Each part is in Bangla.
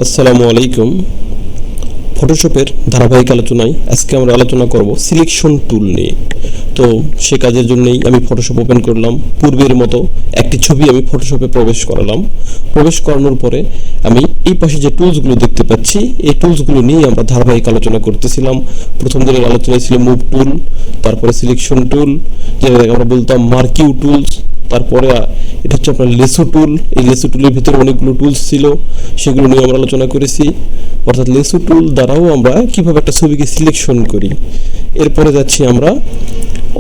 আসসালামু আলাইকুম। ফটোশপের ধারাবাহিক আলোচনায় আজকে আমরা আলোচনা করব সিলেকশন টুল নিয়ে। তো সে কাজের জন্যই আমি ফটোশপ ওপেন করলাম। পূর্বের মতো একটি ছবি আমি ফটোশপে প্রবেশ করালাম। প্রবেশ করানোর পরে আমি এই পাশে যে টুলসগুলো দেখতে পাচ্ছি, এই টুলসগুলো নিয়ে আমরা ধারাবাহিক আলোচনা করতেছিলাম। প্রথম দিনের আলোচনায় ছিল মুভ টুল, তারপরে সিলেকশন টুল, যেটাকে আমরা বলতাম মার্কিউ টুলস, তারপরে এটা হচ্ছে আপনার লেসো টুল। এই লেসো টুলের ভিতরে অনেকগুলো টুলস ছিল, সেগুলো নিয়ে আমরা আলোচনা করেছি। অর্থাৎ লেসো টুল দ্বারাও আমরা কিভাবে একটা ছবিকে সিলেকশন করি। এরপরে যাচ্ছি আমরা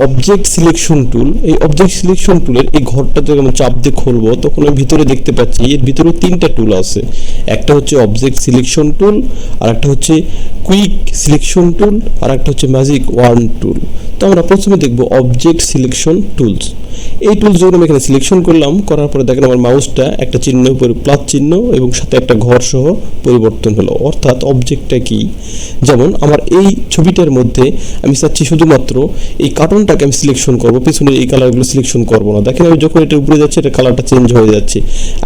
অবজেক্ট সিলেকশন টুল। এই অবজেক্ট সিলেকশন টুলের এই ঘরটা যখন চাপ দিয়ে খুলবো তখন আমি ভিতরে দেখতে পাচ্ছি এর ভিতরে তিনটা টুল আছে। একটা হচ্ছে অবজেক্ট সিলেকশন টুল, আর একটা হচ্ছে কুইক সিলেকশন টুল, আর একটা হচ্ছে ম্যাজিক ওয়ার্ন টুল। তো আমরা প্রথমে দেখব অবজেক্ট সিলেকশন টুলস। এই টুলস যখন আমি এখানে সিলেকশন করলাম, করার পরে দেখেন আমার মাউসটা একটা চিহ্ন উপরে প্লাস চিহ্ন এবং সাথে একটা ঘর সহ পরিবর্তন হলো। অর্থাৎ অবজেক্টটা কি, যেমন আমার এই ছবিটার মধ্যে আমি চাচ্ছি শুধুমাত্র এই কার্টুনটাকে আমি সিলেকশন করব, পেছনের এই কালারগুলো সিলেকশন করব না। দেখেন আমি যখন এটা উপরে যাচ্ছে এটা কালারটা চেঞ্জ হয়ে যাচ্ছে।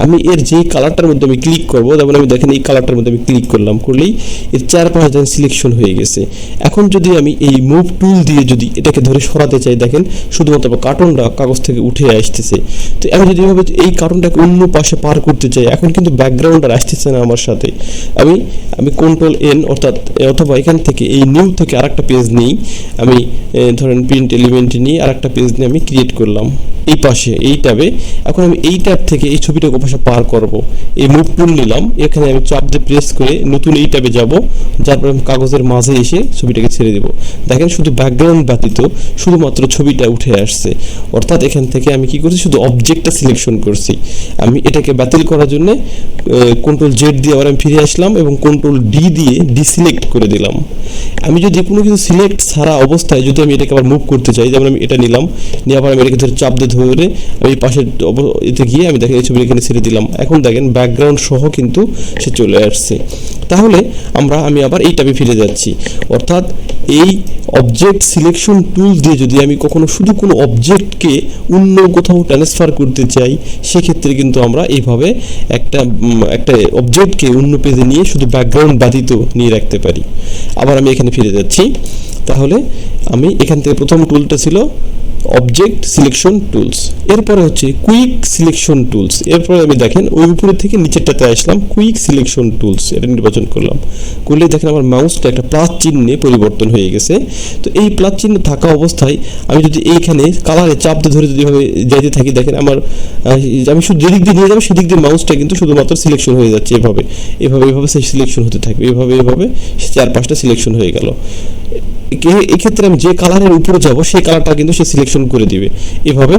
আমি এর যেই কালারটার মধ্যে আমি ক্লিক করব, যেমন আমি দেখেন এই কালারটার মধ্যে আমি ক্লিক করলাম, করলেই এর 4-5 জন সিলেকশন হয়ে গেছে। এখন যদি আমি এই মুভ টুল দিয়ে যদি এটাকে ধরে সরাতে চাই, দেখেন শুধুমাত্র কার্টুনটা কাগজ থেকে উঠে আসতেছে। তো আমি যদি এভাবে এই কার্টুনটাকে অন্য পাশে পার করতে চাই, এখন কিন্তু ব্যাকগ্রাউন্ড আর আসতেছে না আমার সাথে। আমি কন্ট্রোল এন অথবা এখান থেকে এই নিউ থেকে আরেকটা পেজ নিই। আমি ধরেন প্রিন্ট এলিমেন্ট নিয়ে আরেকটা পেজ নিয়ে আমি ক্রিয়েট করলাম এই পাশে এই ট্যাবে। এখন আমি এই ট্যাব থেকে এই ছবিটাকে পাশে পার করব। এই মুভ টুল নিলাম, এখানে আমি চাপ দিয়ে প্রেস করে নতুন এই ট্যাবে যাব, যারপর আমি কাগজের মাঝে এসে ছবিটাকে ছেড়ে দেব। দেখেন শুধু ব্যাকগ্রাউন্ড ব্যতীত শুধুমাত্র ছবিটা উঠে আসছে। অর্থাৎ এখান থেকে আমি কি করছি, শুধু অবজেক্টটা সিলেকশন করছি। আমি এটাকে বাতিল করার জন্য কন্ট্রোল জেড দিয়ে আবার আমি ফিরে আসলাম এবং কন্ট্রোল ডি দিয়ে ডিসিলেক্ট করে দিলাম। আমি যদি কোনো কিছু সিলেক্ট ছাড়া অবস্থায় যদি আমি এটাকে আবার মুভ করতে চাই, যেমন আমি এটা নিলাম, নিয়ে আবার আমি এটাকে ধরে চাপ দিয়ে ধরে আমি পাশের এতে গিয়ে আমি দেখেন এই ছবি এখানে ছেড়ে দিলাম। এখন দেখেন ব্যাকগ্রাউন্ড সহ কিন্তু সে চলে আসছে। তাহলে আমি আবার এই ট্যাবে ফিরে যাচ্ছি। অর্থাৎ এই অবজেক্ট সিলেকশন টুল দিয়ে যদি আমি কখনো শুধু কোনো অবজেক্টকে অন্য কোথাও ট্রান্সফার করতে চাই, সেক্ষেত্রে কিন্তু আমরা এইভাবে একটা অবজেক্টকে অন্য পেজে নিয়ে শুধু ব্যাকগ্রাউন্ড ব্যতীত নিয়ে রাখতে পারি। আবার আমি এখানে ফিরে যাচ্ছি। তাহলে আমি এখান থেকে প্রথম টুলটা ছিল অবজেক্ট সিলেকশন টুলস, এরপরে হচ্ছে কুইক সিলেকশন টুলস। এরপরে আমি দেখেন ওই উপরে থেকে নিচেরটাতে আসলাম, কুইক সিলেকশন টুলস এটা নির্বাচন করলাম। করলে দেখেন আমার মাউসটা একটা প্লাস চিহ্নে পরিবর্তন হয়ে গেছে। তো এই প্লাস চিহ্ন থাকা অবস্থায় আমি যদি এইখানে কালারে চাপ দিয়ে ধরে যদি এভাবে যাইতে থাকি, দেখেন আমি শুধু যেদিক দিয়ে নিয়ে যাবো সেদিক দিয়ে মাউসটা কিন্তু শুধুমাত্র সিলেকশন হয়ে যাচ্ছে। এভাবে সেই সিলেকশন হতে থাকবে, এভাবে 4-5টা সিলেকশন হয়ে গেল। এক্ষেত্রে আমি যে কালারের উপরে যাব সেই কালারটা কিন্তু সে সিলেকশন করে দিবে। এভাবে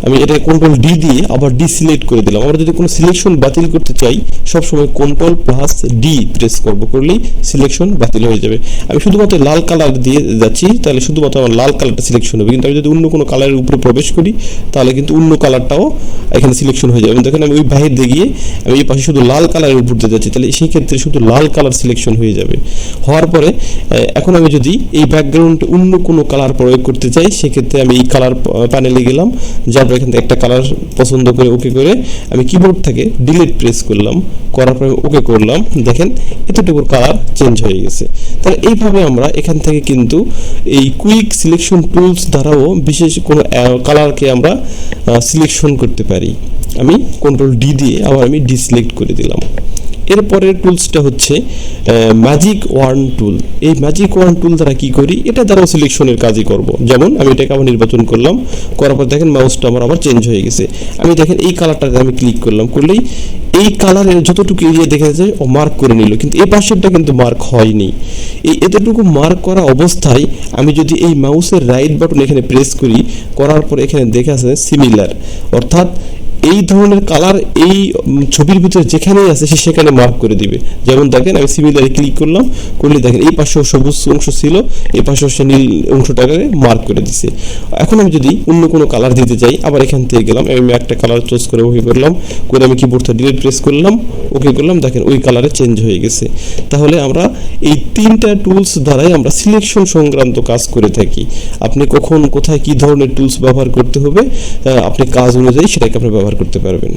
আমি এটা কন্ট্রোল ডি দিয়ে আবার ডিসিলেক্ট করে দিলাম। আমরা যদি কোনো সিলেকশন বাতিল করতে চাই, সবসময় কন্ট্রোল প্লাস ডি প্রেস করলেই সিলেকশন বাতিল হয়ে যাবে। আমি শুধুমাত্র লাল কালার দিয়ে যাচ্ছি, তাহলে শুধুমাত্র আমার লাল কালারটা সিলেকশন হবে। কিন্তু আমি যদি অন্য কোনো কালারের উপরে প্রবেশ করি, তাহলে কিন্তু অন্য কালারটাও এখানে সিলেকশন হয়ে যাবে। দেখেন আমি ওই বাহির দিয়ে গিয়ে আমি এই পাশে শুধু লাল কালারের উপর দিয়ে যাচ্ছি, তাহলে সেই ক্ষেত্রে শুধু লাল কালার সিলেকশন হয়ে যাবে। হওয়ার পরে এখন আমি যদি এই ব্যাকগ্রাউন্ডে অন্য কোনো কালার প্রয়োগ করতে চাই, সেক্ষেত্রে আমি এই কালার প্যানেলে গেলাম, যার পর এখান থেকে একটা কালার পছন্দ করে ওকে করে আমি কিবোর্ড থেকে ডিলিট প্রেস করলাম, করার পরে ওকে করলাম। দেখেন এতটুকু কালার চেঞ্জ হয়ে গেছে। তাহলে এইভাবে আমরা এখান থেকে কিন্তু এই কুইক সিলেকশন টুলস দ্বারাও বিশেষ কোনো কালারকে আমরা সিলেকশন করতে পারি। আমি কন্ট্রোল ডি দিয়ে আবার আমি ডিসিলেক্ট করে দিলাম। এরপরের টুলসটা হচ্ছে ম্যাজিক ওয়ার্ন টুল। এই ম্যাজিক ওয়ার্ন টুল দ্বারা কি করি, এটা দ্বারাও সিলেকশনের কাজই করব। যেমন আমি এটাকে আবার নির্বাচন করলাম, করার পর দেখেন মাউসটা আমার আবার চেঞ্জ হয়ে গেছে। আমি দেখেন এই কালারটাতে আমি ক্লিক করলাম, করলেই এই কালারের যতটুকু এরিয়া দেখা যায় ও মার্ক করে নিল, কিন্তু এই পাশেরটা কিন্তু মার্ক হয়নি। এতটুকু মার্ক করা অবস্থায় আমি যদি এই মাউসের রাইট বাটন এখানে প্রেস করার পর এখানে দেখা আছে সিমিলার, অর্থাৎ এই ধরনের কালার এই ছবির ভিতরে যেখানেই আছে সে সেখানে মার্ক করে দিবে। যেমন দেখেন আমি সিমিলারে ক্লিক করলাম, করলে দেখেন এই পাশেও সবুজ অংশ ছিল, এই পাশেও সে নীল অংশটাকে মার্ক করে দিছে। এখন আমি যদি অন্য কোনো কালার দিতে চাই, আবার এখান থেকে গেলাম, আমি একটা কালার চুজ করে ওকে করলাম, করে আমি কিবোর্ডটা ডিলিট প্রেস করলাম, ওকে করলাম, দেখেন ওই কালারে চেঞ্জ হয়ে গেছে। তাহলে আমরা এই তিনটা টুলস দ্বারাই আমরা সিলেকশন সংক্রান্ত কাজ করে থাকি। আপনি কখন কোথায় কি ধরনের টুলস ব্যবহার করতে হবে, আপনি কাজ অনুযায়ী সেটাকে আপনি ব্যবহার করতে পারবেন।